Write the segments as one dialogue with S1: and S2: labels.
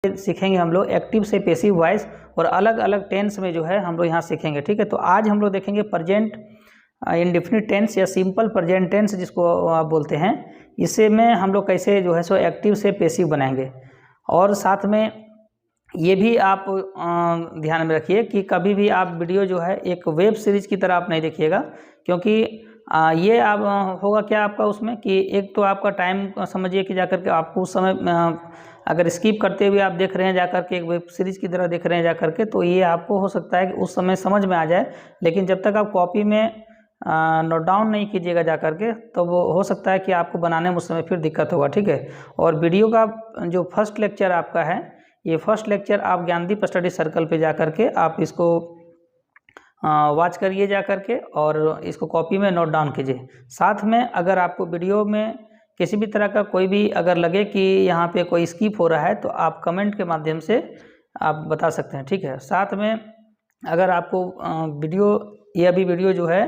S1: सीखेंगे हम लोग एक्टिव से पैसिव वॉइस और अलग अलग टेंस में जो है हम लोग यहाँ सीखेंगे। ठीक है, तो आज हम लोग देखेंगे प्रेजेंट इंडेफिनिट टेंस या सिंपल प्रेजेंट टेंस जिसको आप बोलते हैं, इसे में हम लोग कैसे जो है सो एक्टिव से पैसिव बनाएंगे। और साथ में ये भी आप ध्यान में रखिए कि कभी भी आप वीडियो जो है एक वेब सीरीज की तरह आप नहीं देखिएगा, क्योंकि ये आप होगा क्या आपका उसमें कि एक तो आपका टाइम समझिए कि जाकर के आपको उस समय अगर स्किप करते हुए आप देख रहे हैं जाकर के एक वेब सीरीज़ की तरह देख रहे हैं जाकर के, तो ये आपको हो सकता है कि उस समय समझ में आ जाए, लेकिन जब तक आप कॉपी में नोट डाउन नहीं कीजिएगा जाकर के, तो वो हो सकता है कि आपको बनाने में उस समय फिर दिक्कत होगा। ठीक है, और वीडियो का जो फर्स्ट लेक्चर आपका है, ये फर्स्ट लेक्चर आप ज्ञानदीप स्टडी सर्कल पे जाकर के आप इसको वॉच करिए जा करके और इसको कॉपी में नोट डाउन कीजिए। साथ में अगर आपको वीडियो में किसी भी तरह का कोई भी अगर लगे कि यहाँ पे कोई स्किप हो रहा है, तो आप कमेंट के माध्यम से आप बता सकते हैं। ठीक है, साथ में अगर आपको वीडियो जो है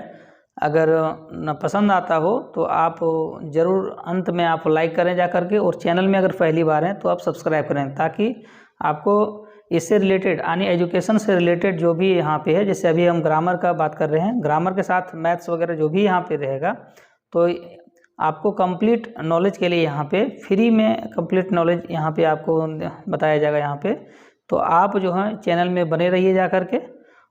S1: अगर न पसंद आता हो तो आप ज़रूर अंत में आप लाइक करें जा करके, और चैनल में अगर पहली बार हैं तो आप सब्सक्राइब करें, ताकि आपको इससे रिलेटेड यानी एजुकेशन से रिलेटेड जो भी यहाँ पे है, जैसे अभी हम ग्रामर का बात कर रहे हैं, ग्रामर के साथ मैथ्स वगैरह जो भी यहाँ पे रहेगा, तो आपको कंप्लीट नॉलेज के लिए यहाँ पे फ्री में कंप्लीट नॉलेज यहाँ पे आपको बताया जाएगा यहाँ पे। तो आप जो है चैनल में बने रहिए जा करके,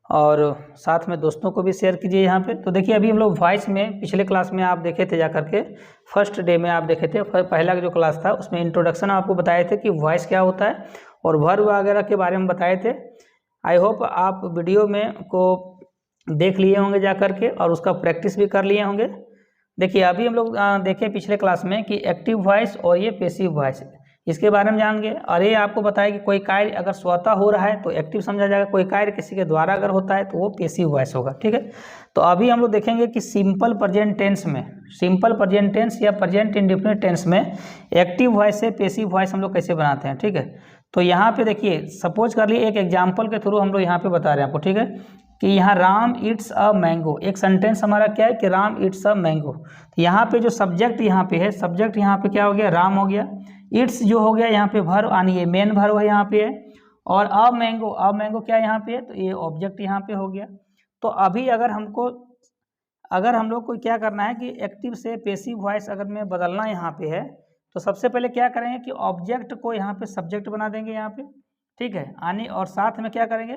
S1: और साथ में दोस्तों को भी शेयर कीजिए यहाँ पे। तो देखिए अभी हम लोग वॉइस में पिछले क्लास में आप देखे थे जा करके, फर्स्ट डे में आप देखे थे, पहला जो क्लास था उसमें इंट्रोडक्शन आपको बताए थे कि वॉइस क्या होता है और वर्ब वगैरह के बारे में बताए थे। आई होप आप वीडियो में को देख लिए होंगे जा करके और उसका प्रैक्टिस भी कर लिए होंगे। देखिए अभी हम लोग देखें पिछले क्लास में कि एक्टिव वॉइस और ये पैसिव वॉइस, इसके बारे में जान गए। और ये आपको बताया कि कोई कार्य अगर स्वतः हो रहा है तो एक्टिव समझा जाएगा, कोई कार्य किसी के द्वारा अगर होता है तो वो पैसिव वॉइस होगा। ठीक है, तो अभी हम लोग देखेंगे कि सिंपल प्रेजेंट टेंस में, सिंपल प्रेजेंट टेंस या प्रेजेंट इंडेफिनिट टेंस में एक्टिव वॉइस से पैसिव वॉइस हम लोग कैसे बनाते हैं। ठीक है, तो यहाँ पे देखिए सपोज कर लिए एक एग्जाम्पल के थ्रू हम लोग यहाँ पे बता रहे हैं आपको। ठीक है, कि यहाँ राम ईट्स अ मैंगो, एक सेंटेंस हमारा क्या है कि राम ईट्स अ मैंगो। तो यहाँ पे जो सब्जेक्ट यहाँ पे है, सब्जेक्ट यहाँ पे क्या हो गया, राम हो गया। ईट्स जो हो गया यहाँ पे वर्ब, यानी ये मेन वर्ब है यहाँ पे है, और अ मैंगो क्या यहाँ पे है, तो ये ऑब्जेक्ट यहाँ पे हो गया। तो अभी अगर हम लोग को क्या करना है कि एक्टिव से पैसिव वॉइस अगर में बदलना यहाँ पे है, तो सबसे पहले क्या करेंगे कि ऑब्जेक्ट को यहाँ पे सब्जेक्ट बना देंगे यहाँ पे। ठीक है, यानी और साथ में क्या करेंगे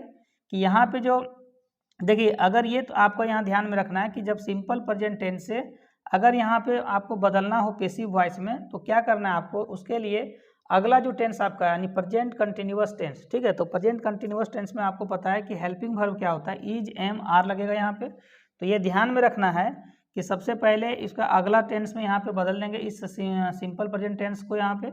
S1: कि यहाँ पे जो देखिए, अगर ये तो आपको यहाँ ध्यान में रखना है कि जब सिंपल प्रेजेंट टेंस से अगर यहाँ पे आपको बदलना हो पैसिव वॉइस में, तो क्या करना है आपको, उसके लिए अगला जो टेंस आपका यानी प्रेजेंट कंटिन्यूअस टेंस। ठीक है, तो प्रेजेंट कंटिन्यूअस टेंस में आपको पता है कि हेल्पिंग वर्ब क्या होता है, इज एम आर लगेगा यहाँ पे। तो ये ध्यान में रखना है कि सबसे पहले इसका अगला टेंस में यहाँ पे बदल देंगे, इस सिंपल प्रेजेंट टेंस को यहाँ पे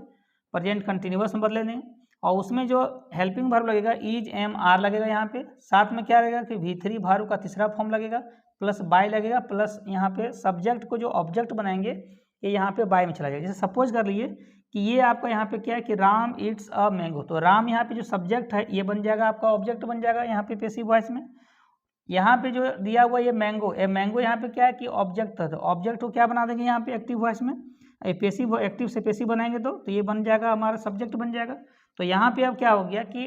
S1: प्रेजेंट कंटिन्यूअस में बदल देंगे, और उसमें जो हेल्पिंग वर्ब लगेगा इज एम आर लगेगा यहाँ पे। साथ में क्या लगेगा कि V3 वर्ब का तीसरा फॉर्म लगेगा, प्लस बाय लगेगा, प्लस यहाँ पे सब्जेक्ट को जो ऑब्जेक्ट बनाएंगे ये यहाँ पे बाय में चला जाएगा। जैसे सपोज कर लीजिए कि ये आपका यहाँ पे क्या है कि राम ईट्स अ मैंगो, तो राम यहाँ पे जो सब्जेक्ट है ये बन जाएगा आपका ऑब्जेक्ट बन जाएगा यहाँ पे पैसिव वॉइस में। यहाँ पे जो दिया हुआ ये मैंगो यहाँ पे क्या है कि ऑब्जेक्ट था, तो ऑब्जेक्ट को क्या बना देंगे यहाँ पे एक्टिव वॉइस में, पैसिव एक्टिव से पैसिव बनाएंगे तो ये बन जाएगा हमारा सब्जेक्ट बन जाएगा। तो यहाँ पे अब क्या हो गया कि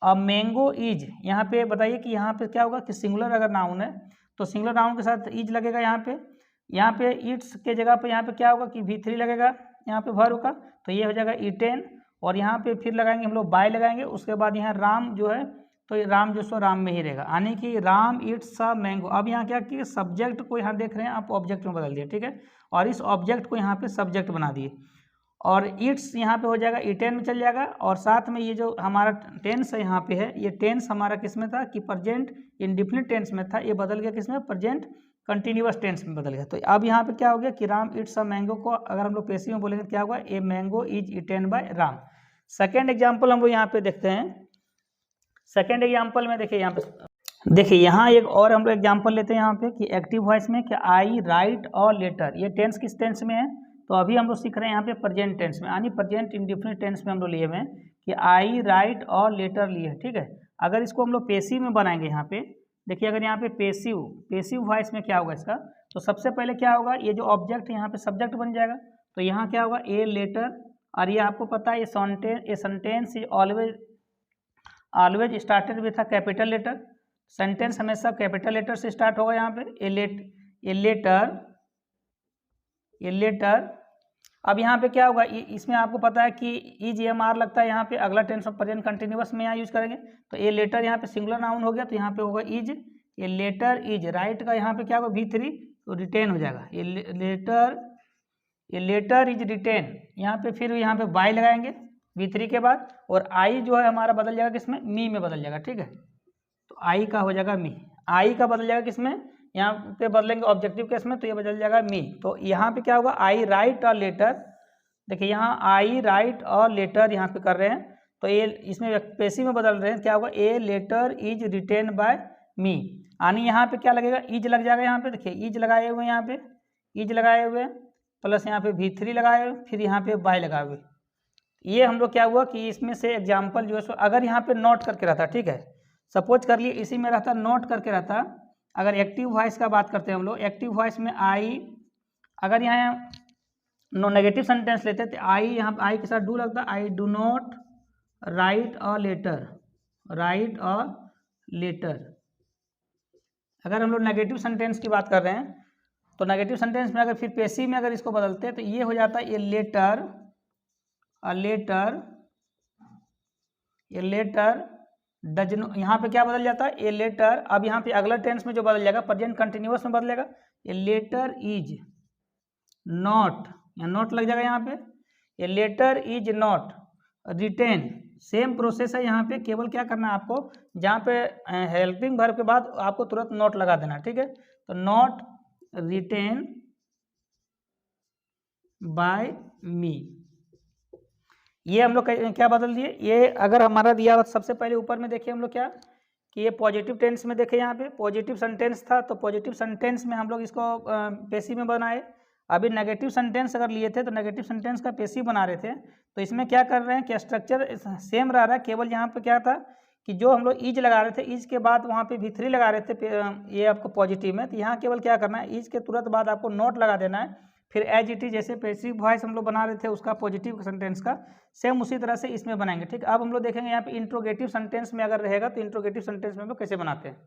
S1: मैंगो इज, यहाँ पे बताइए कि यहाँ पे क्या होगा कि सिंगुलर अगर नाउन है तो सिंगुलर नाउन के साथ इज लगेगा यहाँ पे ईट्स के जगह पे यहाँ पे क्या होगा कि V3 लगेगा यहाँ पे वर्ब का, तो ये हो जाएगा ईटेन, और यहाँ पे फिर लगाएंगे हम लोग बाय लगाएंगे, उसके बाद यहाँ राम जो है तो ये राम जो सो राम में ही रहेगा, यानी कि राम ईट्स अ मैंगो। अब यहाँ क्या कि सब्जेक्ट को यहाँ देख रहे हैं आप ऑब्जेक्ट में बदल दिए। ठीक है, और इस ऑब्जेक्ट को यहाँ पे सब्जेक्ट बना दिए, और ईट्स यहाँ पे हो जाएगा ईटेन में चल जाएगा, और साथ में ये जो हमारा टेंस है यहाँ पे है, ये टेंस हमारा किस में था कि प्रेजेंट इंडेफिनिट टेंस में था, ये बदल गया किस में, प्रेजेंट कंटिन्यूअस टेंस में बदल गया। तो अब यहाँ पे क्या हो गया कि राम ईट्स अ मैंगो को अगर हम लोग पैसिव में बोलेंगे क्या होगा, a mango is eaten by Ram. Second example हम लोग यहाँ पे देखते हैं। सेकेंड एग्जाम्पल में देखिए यहाँ पे देखिए यहाँ एक और हम लोग एग्जाम्पल लेते हैं यहाँ पे कि एक्टिव वॉइस में कि आई राइट और लेटर, ये टेंस किस टेंस में है, तो अभी हम लोग सीख रहे हैं यहाँ पे प्रेजेंट टेंस में, यानी प्रेजेंट इंडेफिनिट टेंस में हम लोग लिए हुए हैं कि आई राइट और लेटर लिए। ठीक है, अगर इसको हम लोग पैसिव में बनाएंगे यहाँ पे देखिए, अगर यहाँ पे पैसिव वॉइस में क्या होगा इसका, तो सबसे पहले क्या होगा, ये जो ऑब्जेक्ट यहाँ पे सब्जेक्ट बन जाएगा, तो यहाँ क्या होगा ए लेटर और ये आपको पता है ये sentence is always started with a capital letter. Sentence हमेशा कैपिटल लेटर से स्टार्ट होगा यहाँ पे। A letter. अब यहाँ पे क्या होगा, इसमें आपको पता है कि इज EMR लगता है यहाँ पे, अगला टेंस ऑफ प्रेजेंट कंटिन्यूअस में यहाँ यूज करेंगे। तो ए लेटर यहाँ पे सिंगुलर नाउन हो गया, तो यहाँ पे होगा is. A letter is, write का यहाँ पे क्या होगा V3, तो रिटेन हो जाएगा। ए लेटर इज रिटेन, यहाँ पे फिर यहाँ पे बाय लगाएंगे V3 के बाद, और आई जो है हमारा बदल जाएगा किसमें, मी में बदल जाएगा, ठीक है। तो आई का हो जाएगा मी, आई का बदल जाएगा किसमें, यहाँ पे बदलेंगे ऑब्जेक्टिव केस में, तो ये बदल जाएगा मी। तो यहाँ पे क्या होगा, आई राइट अ लेटर। देखिए यहाँ आई राइट अ लेटर यहाँ पे कर रहे हैं, तो ये इसमें पेशी में बदल रहे हैं, क्या होगा, a letter is written by me. यानी यहाँ पे क्या लगेगा, इज लग जाएगा यहाँ पे। देखिए इज लगाए हुए यहाँ पे, इज लगाए हुए प्लस यहाँ पे V3 लगाए हुए, फिर यहाँ पे बाय लगाए हुए। ये हम लोग क्या हुआ कि इसमें से एग्जाम्पल जो है सो अगर यहाँ पे नोट करके रहता, ठीक है, सपोज कर लिए इसी में रहता नोट करके रहता। अगर एक्टिव वॉइस का बात करते हैं हम लोग, एक्टिव वॉइस में आई, अगर यहाँ नेगेटिव सेंटेंस लेते तो आई, यहाँ आई के साथ डू लगता, I do not write a letter, write a letter. अगर हम लोग नेगेटिव सेंटेंस की बात कर रहे हैं, तो नेगेटिव सेंटेंस में अगर फिर पेशी में अगर इसको बदलते हैं तो ये हो जाता है ए लेटर डज नॉट। यहाँ पे क्या बदल जाता है, ए लेटर। अब यहाँ पे अगला टेंस में जो बदल जाएगा, प्रेजेंट कंटिन्यूअस में बदलेगा, ए लेटर इज नॉट, यहाँ नॉट लग जाएगा यहाँ पे, a letter is not written. Same process है यहाँ पे, केवल क्या करना है आपको, जहाँ पे हेल्पिंग वर्ब के बाद आपको तुरंत नॉट लगा देना, ठीक है। तो नॉट रिटेन बाय मी, ये हम लोग क्या बदल दिए। ये अगर हमारा दिया सबसे पहले ऊपर में देखिए हम लोग क्या कि ये पॉजिटिव टेंस में देखे, यहाँ पे पॉजिटिव सेंटेंस था, तो पॉजिटिव सेंटेंस में हम लोग इसको पेशी में बनाए। अभी नेगेटिव सेंटेंस अगर लिए थे तो नेगेटिव सेंटेंस का पेशी बना रहे थे, तो इसमें क्या कर रहे हैं कि स्ट्रक्चर सेम रह रहा है, केवल यहाँ पे क्या था कि जो हम लोग इज लगा रहे थे, इज के बाद वहाँ पे V3 लगा रहे थे ये आपको पॉजिटिव में, तो यहाँ केवल क्या करना है, इज के तुरंत बाद आपको नोट लगा देना है, फिर एज इट इज जैसे पैसिव वॉइस हम लोग बना रहे थे उसका पॉजिटिव सेंटेंस का, सेम उसी तरह से इसमें बनाएंगे, ठीक। अब हम लोग देखेंगे यहाँ पे इंट्रोगेटिव सेंटेंस में अगर रहेगा तो इंट्रोगेटिव सेंटेंस में हम लोग कैसे बनाते हैं।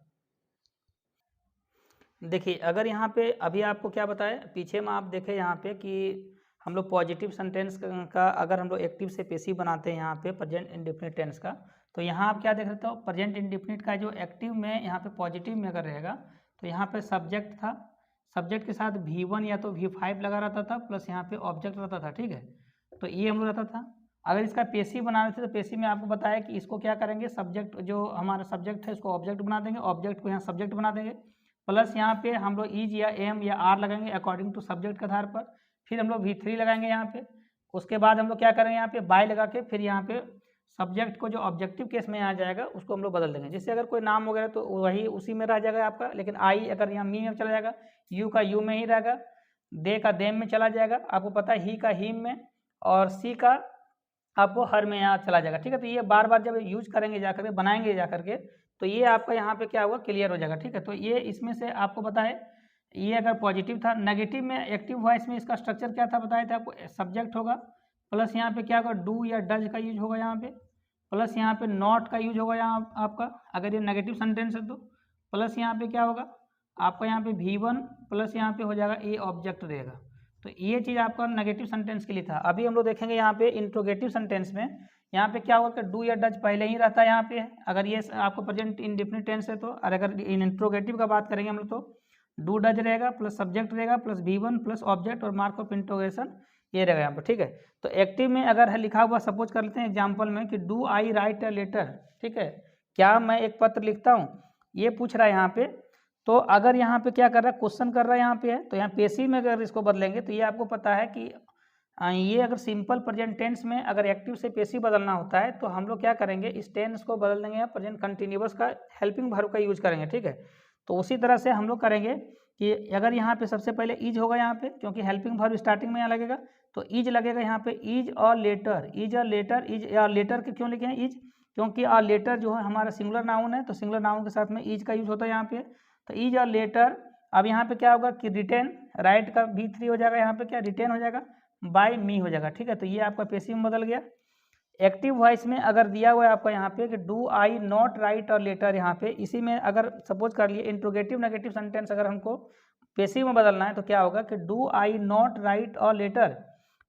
S1: देखिए अगर यहाँ पे अभी आपको क्या बताया, पीछे में आप देखें यहाँ पे कि हम लोग पॉजिटिव सेंटेंस का अगर हम लोग एक्टिव से पेसिव बनाते हैं यहाँ पे प्रेजेंट इंडेफिनिट टेंस का, तो यहाँ आप क्या देख रहे हो, प्रेजेंट इंडेफिनिट का जो एक्टिव में यहाँ पे पॉजिटिव में अगर रहेगा तो यहाँ पे सब्जेक्ट था, सब्जेक्ट के साथ V1 या तो V5 लगा रहता था, प्लस यहाँ पे ऑब्जेक्ट रहता था, ठीक है। तो ये हम लोग रहता था। अगर इसका पेसिव बना रहे थे तो पेसिव में आपको बताया कि इसको क्या करेंगे, सब्जेक्ट जो हमारा सब्जेक्ट है इसको ऑब्जेक्ट बना देंगे, ऑब्जेक्ट को यहाँ सब्जेक्ट बना देंगे, प्लस यहाँ पे हम लोग इज या एम या आर लगाएंगे अकॉर्डिंग टू सब्जेक्ट के आधार पर, फिर हम लोग V3 लगाएंगे यहाँ पे। उसके बाद हम लोग क्या करेंगे, यहाँ पे बाय लगा के फिर यहाँ पे सब्जेक्ट को जो ऑब्जेक्टिव केस में यहाँ जाएगा उसको हम लोग बदल देंगे। जैसे अगर कोई नाम वगैरह तो वही उसी में रह जाएगा आपका, लेकिन आई अगर यहाँ मी में चला जाएगा, यू का यू में ही रहेगा, दे का देम में चला जाएगा, आपको पता है ही का हीम में, और सी का आपको हर में यहाँ चला जाएगा, ठीक है। तो ये बार बार जब यूज करेंगे जा करके, बनाएंगे जा करके, तो ये आपका यहाँ पे क्या होगा, क्लियर हो जाएगा, ठीक है। तो ये इसमें से आपको बताए, ये अगर पॉजिटिव था। नेगेटिव में एक्टिव वॉइस में इसका स्ट्रक्चर क्या था बताए थे आपको, सब्जेक्ट होगा, प्लस यहाँ पे क्या होगा, डू या डज का यूज होगा यहाँ पे, प्लस यहाँ पे नॉट का यूज होगा यहाँ आपका, अगर ये नेगेटिव सेंटेंस है तो, प्लस यहाँ पे क्या होगा आपका, यहाँ पे V1 प्लस यहाँ पे हो जाएगा ए ऑब्जेक्ट रहेगा। तो ये चीज़ आपका नेगेटिव सेंटेंस के लिए था। अभी हम लोग देखेंगे यहाँ पे इंट्रोगेटिव सेंटेंस में, यहाँ पे क्या होगा कि डू या डज पहले ही रहता है यहाँ पे, अगर ये आपको प्रेजेंट इंडेफिनिट टेंस है तो। और अगर इंट्रोगेटिव का बात करेंगे हम लोग तो डू डज रहेगा, प्लस सब्जेक्ट रहेगा, प्लस V1 प्लस ऑब्जेक्ट और मार्क ऑफ इंट्रोगेशन ये रहेगा यहाँ पर, ठीक है। तो एक्टिव में अगर है लिखा हुआ, सपोज कर लेते हैं एग्जाम्पल में कि do I write a letter, ठीक है, क्या मैं एक पत्र लिखता हूँ, ये पूछ रहा है यहाँ पे। तो अगर यहाँ पे क्या कर रहा है, क्वेश्चन कर रहा है यहाँ पे है, तो यहाँ पेसिव में अगर इसको बदलेंगे तो ये आपको पता है कि ये अगर सिंपल प्रेजेंट टेंस में अगर एक्टिव से पेसिव बदलना होता है तो हम लोग क्या करेंगे, इस टेंस को बदल देंगे या प्रेजेंट कंटिन्यूअस का हेल्पिंग वर्ब का यूज करेंगे, ठीक है। तो उसी तरह से हम लोग करेंगे कि अगर यहाँ पे सबसे पहले इज होगा यहाँ पे, क्योंकि हेल्पिंग वर्ब स्टार्टिंग में यहाँ लगेगा, तो इज लगेगा यहाँ पे, इज और लेटर, इज और लेटर, इज या लेटर के क्यों लिखे हैं इज, क्योंकि और लेटर जो है हमारा सिंगुलर नाउन है, तो सिंगुलर नाउन के साथ में इज का यूज होता है यहाँ पे। तो इज और लेटर, अब यहाँ पे क्या होगा कि रिटेन, राइट का V3 हो जाएगा, यहाँ पे क्या रिटेन हो जाएगा, बाय मी हो जाएगा, ठीक है। तो ये आपका पेसिव में बदल गया। एक्टिव वॉइस में अगर दिया हुआ है आपका यहाँ पे कि डू आई नॉट राइट और लेटर, यहाँ पे इसी में अगर सपोज कर लिए इंट्रोगेटिव नेगेटिव सेंटेंस अगर हमको पेसिव में बदलना है तो क्या होगा कि डू आई नॉट राइट और लेटर,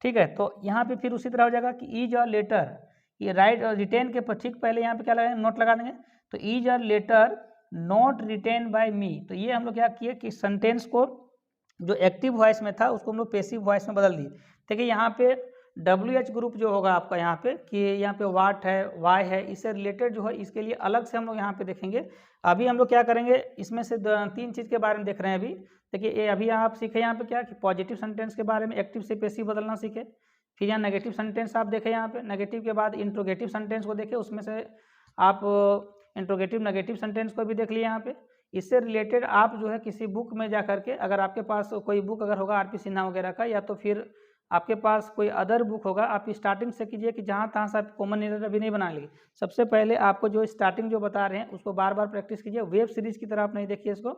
S1: ठीक है। तो यहाँ पे फिर उसी तरह हो जाएगा कि ईज और लेटर, ये राइट और रिटेन के ठीक पहले यहाँ पे क्या लगाएंगे, नोट लगा देंगे। तो ईज और लेटर नॉट रिटेन बाय मी, तो ये हम लोग क्या किए कि सेंटेंस को जो एक्टिव वॉइस में था उसको हम लोग पेसिव वॉइस में बदल दिए। देखिए यहाँ पे WH ग्रुप जो होगा आपका यहाँ पे कि यहाँ पे वाट है, वाई है, इससे रिलेटेड जो है इसके लिए अलग से हम लोग यहाँ पे देखेंगे। अभी हम लोग क्या करेंगे, इसमें से 3 चीज़ के बारे में देख रहे हैं अभी। देखिए ये अभी आप सीखे यहाँ पे क्या कि पॉजिटिव सेंटेंस के बारे में एक्टिव से पेसिव बदलना सीखे। फिर यहाँ नेगेटिव सेंटेंस आप देखें, यहाँ पे नेगेटिव के बाद इंट्रोगेटिव सेंटेंस को देखें, उसमें से आप इंट्रोगेटिव नेगेटिव सेंटेंस को भी देख लिए यहाँ पे। इससे रिलेटेड आप जो है किसी बुक में जा करके, अगर आपके पास कोई बुक अगर होगा RP सिन्हा वगैरह का, या तो फिर आपके पास कोई अदर बुक होगा, आप स्टार्टिंग से कीजिए कि जहाँ तहाँ से आप कॉमन एरर अभी नहीं बना ली। सबसे पहले आपको जो स्टार्टिंग जो बता रहे हैं उसको बार बार प्रैक्टिस कीजिए, वेब सीरीज़ की तरह आप नहीं देखिए इसको,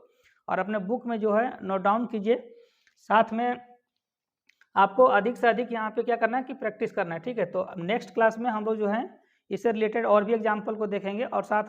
S1: और अपने बुक में जो है नोट डाउन कीजिए। साथ में आपको अधिक से अधिक यहाँ पे क्या करना है कि प्रैक्टिस करना है, ठीक है। तो नेक्स्ट क्लास में हम लोग जो है इससे रिलेटेड और भी एग्जाम्पल को देखेंगे और साथ